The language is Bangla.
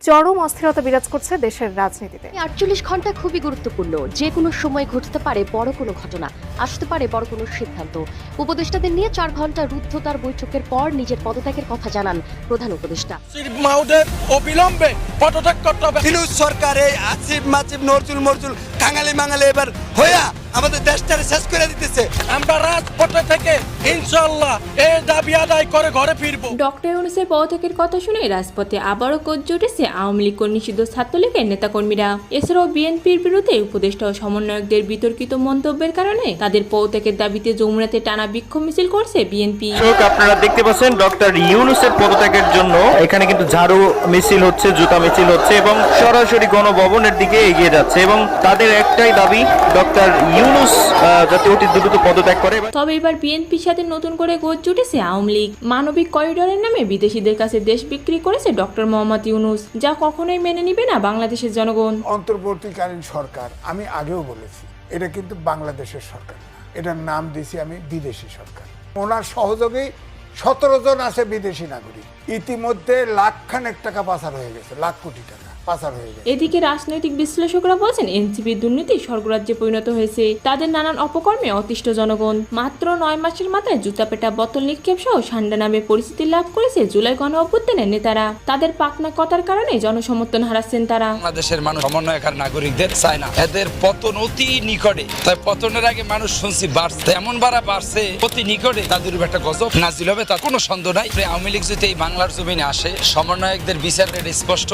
চরম অস্থিরতা বিরাজ করছে দেশের রাজনীতিতে। ৪৮ ঘন্টা খুবই গুরুত্বপূর্ণ। যে কোনো সময় ঘটতে পারে বড় কোনো ঘটনা, আসতে পারে বড় কোনো সিদ্ধান্ত। উপদেষ্টাদের নিয়ে ৪ ঘন্টা রুদ্ধতার বৈঠকের পর নিজের পদত্যাগের কথা জানান প্রধান উপদেষ্টা। অবিলম্বে পদত্যাগ করতে হবে। সরকারে আসিফ মাসিফ নজরুল মরজুল কাঙালি মাঙালি এবার হইয়া আমাদের দেশটারে শেষ করে দিতেছে। আমরা রাজপথে থেকে ইনশাআল্লাহ এই দাবি আদায় করে ঘরে ফিরবো। ডক্টর ইউনূসের পদত্যাগের কথা শুনে রাজপথে আবারও কোচ উঠেছে আওয়ামী লীগ ও নিষিদ্ধ ছাত্রলীগের নেতাকর্মীরা। এছাড়াও বিএনপির বিরুদ্ধে উপদেষ্টা ও সমন্বয়কদের বিতর্কিত মন্তব্যের কারণে তাদের পদত্যাগের দাবিতে যমুনাতে টানা বিক্ষোভ মিছিল করছে বিএনপি। আপনারা দেখতে পাচ্ছেন ডক্টর ইউনূসের পদত্যাগের জন্য এখানে কিন্তু ঝাড়ু মিছিল হচ্ছে, জুতা মিছিল হচ্ছে এবং সরাসরি গণভবনের দিকে এগিয়ে যাচ্ছে এবং তাদের একটাই দাবি ডক্টর ইউনূস যাতে অতি দ্রুত পদত্যাগ করে। তবে এবার বিএনপির সাথে নতুন করে গোজ জুটেছে আওয়ামী লীগ। মানবিক করিডোরের নামে বিদেশিদের কাছে দেশ বিক্রি করেছে ডক্টর মোহাম্মদ ইউনূস, যা কখনোই মেনে নিবে না বাংলাদেশের জনগণ। অন্তর্বর্তীকালীন সরকার, আমি আগেও বলেছি, এটা কিন্তু বাংলাদেশের সরকার না, এটার নাম দিয়েছি আমি বিদেশি সরকার। ওনার সহযোগী 17 জন আছে বিদেশি নাগরিক। ইতিমধ্যে লাখখানেক টাকা পাচার হয়ে গেছে, লাখ কোটি টাকা পাচার হয়ে গেছে। এদিকে রাজনৈতিক বিশ্লেষকরা বলছেন এনসিপির দুর্নীতি স্বর্গরাজ্যে পরিণত হয়েছে। তাদের নানান অপকর্মে অতিষ্ঠ জনগণ। মাত্র 9 মাসের মাথায় জুতাপেটা বোতল নিক্ষেপ সহ সান্ডা নামে পরিচিতি লাভ করেছে জুলাই গণ অভ্যুত্থানের নেতারা। তাদের পাকনা কথার কারণে জনসমর্থন হারাচ্ছেন তারা। বাংলাদেশের মানুষ সমন্বয়কার নাগরিকদের চায় না, এদের পতন অতি নিকটে। তাই পতনের আগে মানুষ শুনছি বাড়ছে, এমন বাড়ছে অতি নিকটে তাদের উপর একটা গজব নাজিল হবে, তার কোনো সন্দেহ নাই। আওয়ামী লীগ যদি এই বাংলার জমিনে আসে, সমন্বয়কদের বিচার স্পষ্ট।